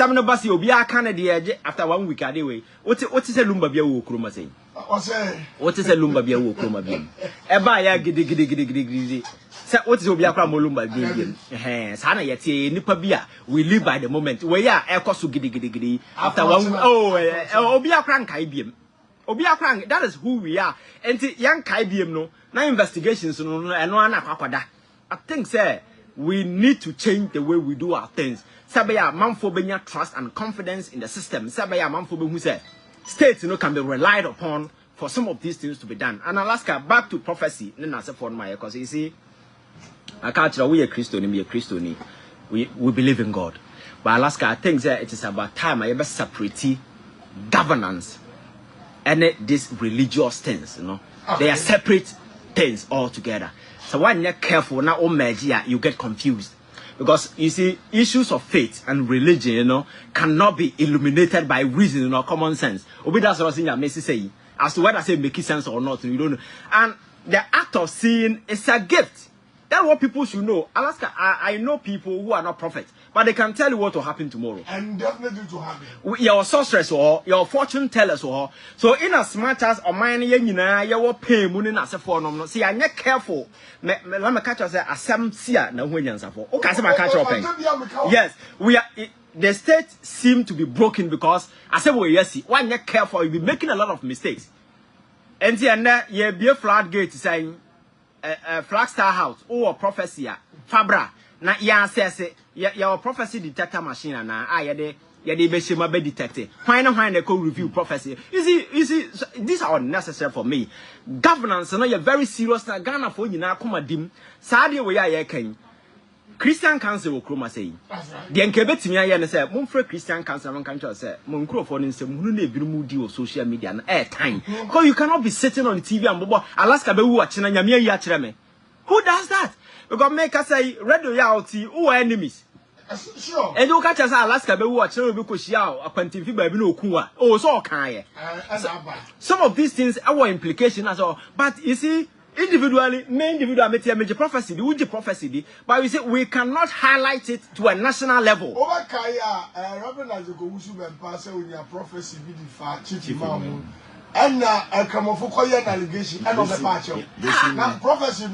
Some no basi obi aka de eje after 1 week ade we. What is a lumba bia wo kroma say? What is a lumba bia wo kroma bia? Eba ya gidi. Say what is obi akra mo lumba bia? Sa na yete nipa bia we live by the moment. We ya ekoso gidi. After 1 obi akra nkai biem. Obi akra, that is who we are. Enti yan kai biem no. Na investigations no eno na kwakwada. I think say we need to change the way we do our things. Sabaya manfo benya trust and confidence in the system. Sabaya manfo be who say states can be relied upon for some of these things to be done. And Alaska, back to prophecy. Because you see, I can't tell we are Christian, we believe in God. But Alaska, I think that it is about time I ever separate governance and this religious things, Okay. They are separate things altogether. So when you're careful, now you get confused. Because you see, issues of faith and religion, cannot be illuminated by reason or common sense. Obi that's what I say. As to whether I say making sense or not, you don't know. And the act of seeing is a gift. That's what people should know. Alaska, I know people who are not prophets, but they can tell you what will happen tomorrow. And definitely to happen. Your sorceress or your fortune tellers or so in as much as a man your pay money as a form. See, I'm not careful. Let me catch us a some seer no when for. Okay, so my catch up. Yes, we are. The state seem to be broken because I said, well, yes, why not careful? You'll be making a lot of mistakes. And then you be a floodgate saying. Flagstar house or prophecy fabra na ya says your prophecy detector machine na ye de be shema be detect why they go review prophecy. You see these are unnecessary for me. Governance no you very serious na Ghana for nyina koma dim saade we ya kan Christian council will kroma say the nkebetimi aye ne say momfre Christian council man kan say mon krofo ne nsem hunu na ebiru di o social media na time because you cannot be sitting on the TV and bobo Alaska be wu achina nyame ayi akire me. Who does that? Because make us say radio yauti who are enemies. Sure. And you catch us Alaska be wu achina be ko shia akwantimfi ba bi na okunwa oh so kan ye. Some of these things our implication as well, but you see individually, major prophecy, the Uji prophecy, but we say we cannot highlight it to a national level. Over Kaya, Robin as a Goushu and Passer with your prophecy, be the far chief imam, and a Kamofokoyan allegation, and of the patch. Now, prophecy,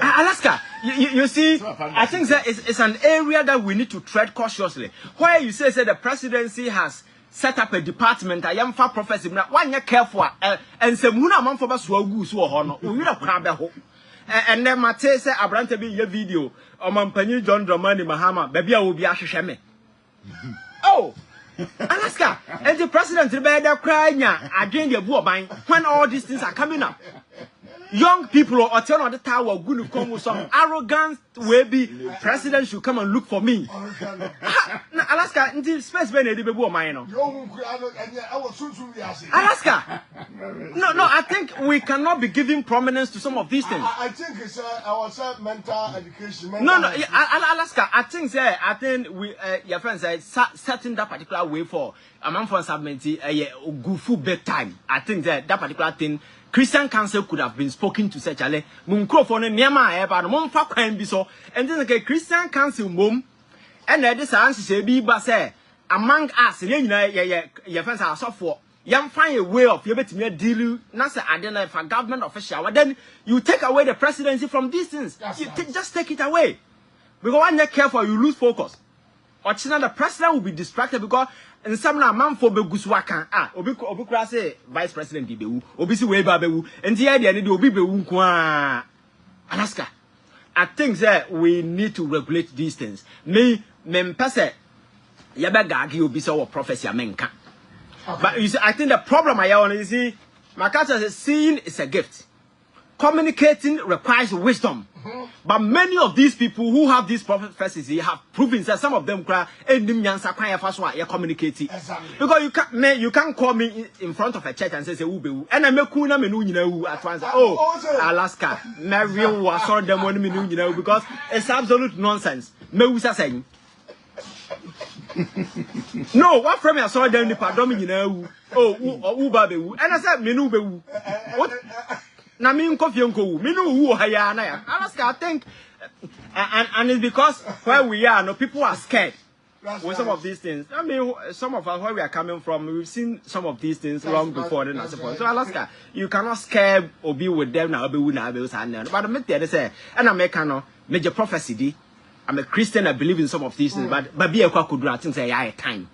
Alaska, you see, I think that it's an area that we need to tread cautiously. Where you say the presidency has set up a department. I am for prophecy. Now, one year careful, and some muna man for us who go so honor. We don't crab a hope. And then Mate say, I brand to be your video. Or Mampany John Dramani Mahama, baby, I will be Ashame. Oh, Alaska, and the president, the better crying, I gain your boy buying when all these things are coming up. Young people or turn on the tower going to come with some arrogance will be president should come and look for me. Alaska until space when they be mine. Alaska. No, I think we cannot be giving prominence to some of these things. I think it's our mental education. No, Alaska, I think we your friends said setting that particular way for a man for submit a good bedtime. I think that particular thing Christian council could have been spoken to such a Munkrofone Niama Eba, Mom Fakwan Biso, and then the Christian council mum, and this answer say be basse among us, your friends are so for. You find a way of you better deal, not identify for government official. Then you take away the presidency from these things. Just take it away. Because when you're careful, you lose focus. Or the president will be distracted because and some man for Beguswaka, Obukra say vice president Bibewu, Obisi Webabewu, and the idea that Obi Bewu Alaska. I think that we need to regulate these things. Mempese Yabagagi Obisa or Professor Menka. But you see, I think the problem I want to see, Makata says seeing is a gift. Communicating requires wisdom. But many of these people who have these prophecies have proven that some of them cry communicating. Because you can't call me in front of a church and say Ube and I make kuna menu at once. Oh, Alaska, Mary was saw them one menu because it's absolute nonsense. Meusa saying no, what from I saw them the pardon oh Ubabe and I said menu what na me coffee uncle, me know who Alaska, I think, and it's because where we are, no people are scared. with some of these things. I mean, some of us, where we are coming from, we've seen some of these things long before then. So Alaska, you cannot scare or be with them now. But the method say, and I'm a major prophecy. I'm a Christian. I believe in some of these things, but be a quack things say I time.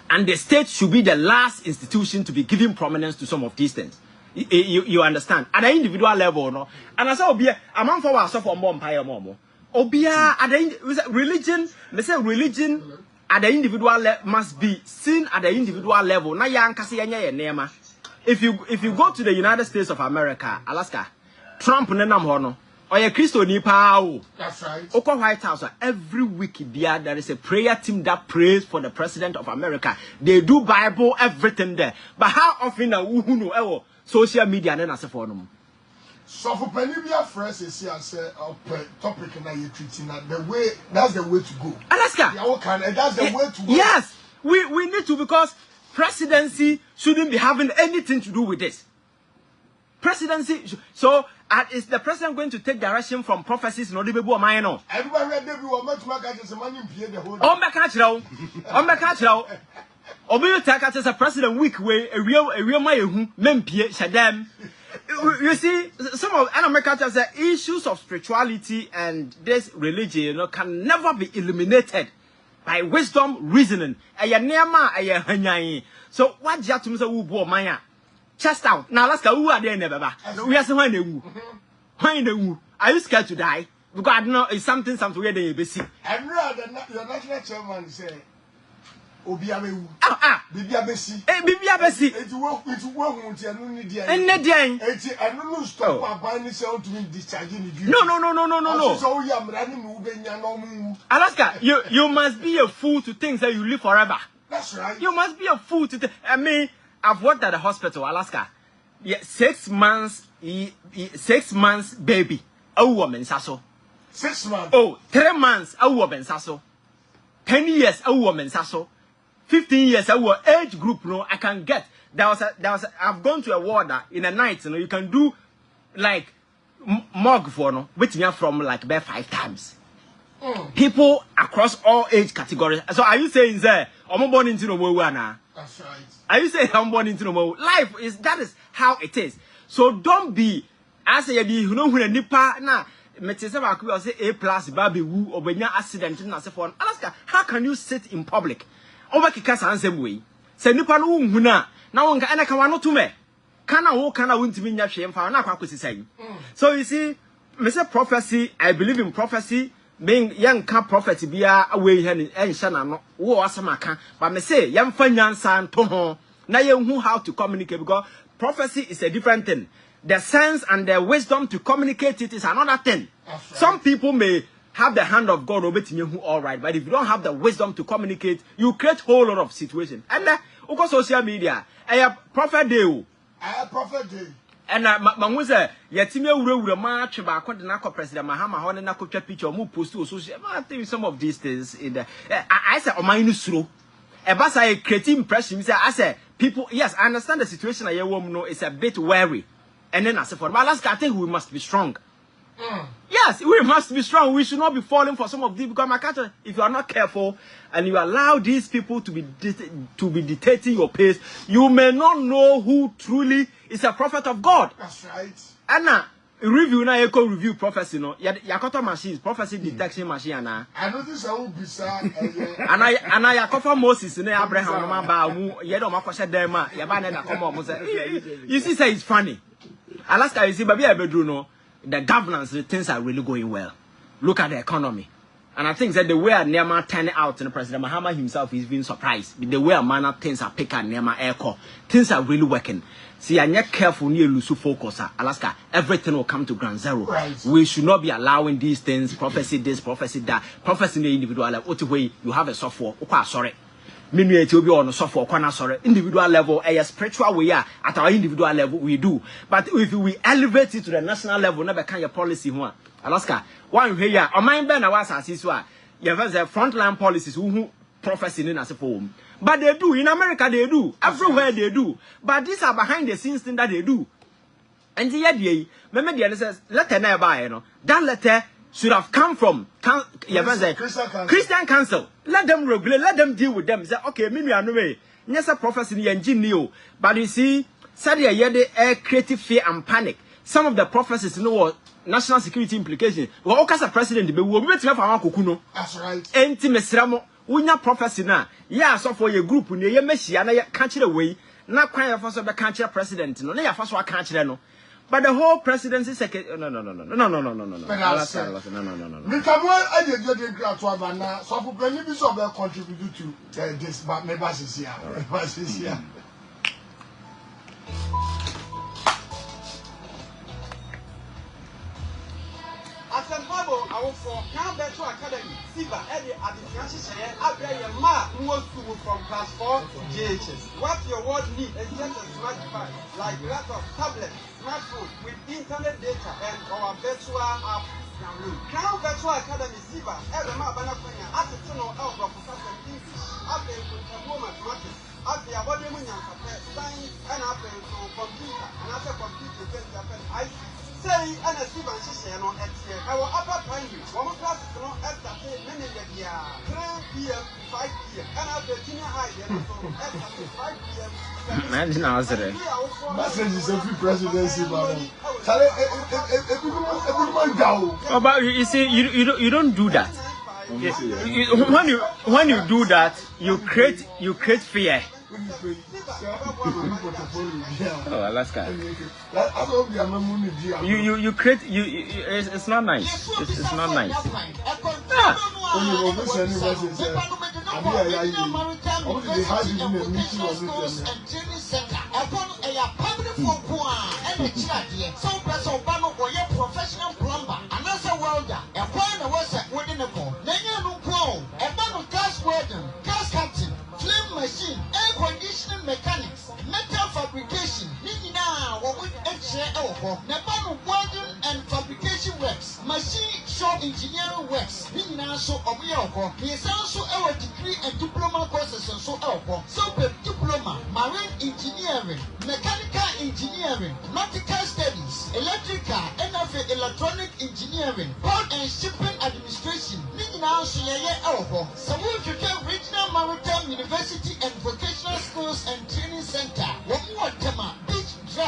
And the state should be the last institution to be giving prominence to some of these things. You understand? At the individual level, no. And as I be a man for us for more empire more. Obia at the religion, they say religion at the individual level must be seen at the individual level. Na ya nkasi enya nema. If you go to the United States of America, Alaska, Trump nenam ho no. Oye Christo ni pa o. That's right. Oko White House every week there is a prayer team that prays for the president of America. They do Bible everything there. But how often na who know ewo social media na se for no. So for Penibia friends is here say topic na you treating the way that's the way to go. Alaska. That's the way to go. Yes. We need to, because presidency shouldn't be having anything to do with this. Presidency so is the president going to take direction from prophecies no debebu o man no? Everybody read debi o matuma ka just man impie the whole. On beka chirawo. Obi take at as a president week way a real my ehu mempie shadam. You see, some of Americans say issues of spirituality and this religion, you know, can never be eliminated by wisdom, reasoning. So what do you have to say? Who maya? Chest out. Now let's go. Who are they never? We are saying when they are you scared to die? Because I don't know it's something where they be see. I know your national chairman say. Obiamewu. Bibiabesi. Bibiabesi. It work with anu ni dia. Ennedian. Anu stop aban ni say to me discharging you. No. So you am running me ubenya no mu. Alaska, you must be a fool to think that you live forever. That's right. You must be a fool to I mean, I've worked at the hospital, Alaska. Yeah, 6 months 6 months baby. A woman saso. 6 months. Oh, 3 months a woman saso. 10 years a woman saso. 15 years our age group no I can get I've gone to a ward in a night, you know, you can do like mug for no waiting from like about 5 times. People across all age categories. So are you saying say I'm born into no na? That's right. Are you saying I'm born into no life that is how it is. So don't be as you know when nipa na metese ba ku say A+ baby wu obenya accident na se for Alaska. How can you sit in public? Over kika sansem way. Se nipa no hu na wonka ena ka wano to me. Kana wo kana wontimi nya hwe mfa na akwa kosisai. So you see, me say prophecy, I believe in prophecy. Being young can prophet bia away hen enhye na no wo asemaka. But me say yemfa nyansa nto ho na yenhu how to communicate, because prophecy is a different thing. The sense and the wisdom to communicate it is another thing. Right. Some people may have the hand of God over to all right, but if you don't have the wisdom to communicate, you create a whole lot of situations. And over social media, I have prophet day. And my say, Yatime Ure march about Continental President Mahama Hon and Nako picture, move post to social. I think some of these things in the I said, oh, my new slow. But I create impression. I said, people, yes, I understand the situation. I know it's a bit wary. And then I said, but last I think we must be strong. Yes, we must be strong. We should not be falling for some of these, because my culture, if you are not careful and you allow these people to be dictating your pace, you may not know who truly is a prophet of God. That's right. And now, review na echo review prophecy no. Yakoto machines, prophecy detection machine na. I notice I will be sir. And I yakoto Moses na Abraham no man ba mu ye do makoshe dem a ye ba na come on say. You see say it's funny. Alaska, you see baby ebedru no. The governance, the things are really going well. Look at the economy. And I think that the way Nema turning out, and President Mahama himself is being surprised. With the way manner things are picking Nema Echo. Things are really working. See, I'm not careful near Lusu focus. Alaska, everything will come to ground zero. Right. We should not be allowing these things, prophecy this, prophecy that, prophecy in the individual level. What way you have a software, sorry. Meanwhile, it will be on a software corner, sorry. Individual level, a spiritual way, at our individual level, we do. But if we elevate it to the national level, never can your policy one. Alaska, one here, on my banner was as is why you have the frontline policies who prophecy in as a form. But they do, in America, they do, everywhere they do. But these are behind the scenes things that they do. And the idea, remember the says, letter never buy, you know, that letter should have come from Christian Council. Let them regulate, let them deal with them. Say, okay, maybe I know me. Yes, a prophecy in engineer, but you see, said air creative fear and panic. Some of the prophecies, you know what, national security implications. Well, okay, as a president, we will be for our kukuno. That's right. Enti unya prophecy na. Yeah, so for your group, you ye messi, and I can't away. Not quite for the country president. No, they are first one country no. But the whole presidency secretary, no. No. Contribute to this, but maybe here. As an Bible, I will for Camp Virtual Academy, Siva, Eddie, at the Fiancé, Abia, Ma, who was to move from class 4 to GHS. What your world needs is just a smart device, like laptop, tablet, smartphone, with internet data and our virtual app. Camp Virtual Academy, Siva, every Ma, Banapania, at the tunnel of Professor English, after mathematics, after your body, science, and after computer, and after computer, ICT. Say, and a Steve and Shisha on XA. Our upper primary, one class is not at the 3 p.m., 5 p.m., and after junior high, at 5 p.m. Man, didn't answer it. Message is every presidency, but but you see, you don't do that. When you do that, you create fear. Oh, Alaska. You create it's not nice. It's not nice. Professional plumber, another welder, a partner was at wedding a call. Then you know, a bundle gas welding, gas cutting, flame machine, air conditioning mechanics, metal fabrication, now what with HL, Nepal welding and fabrication works, machine shop engineering works, now so of Yoko. He is also our degree and diploma courses and so alcohol. So diploma, marine engineering, mechanical engineering, nautical studies, electrical, NFA electronic engineering, port and shipping administration, now so alcohol. So we Regional Maritime University and Vocational Schools and Training Center. What more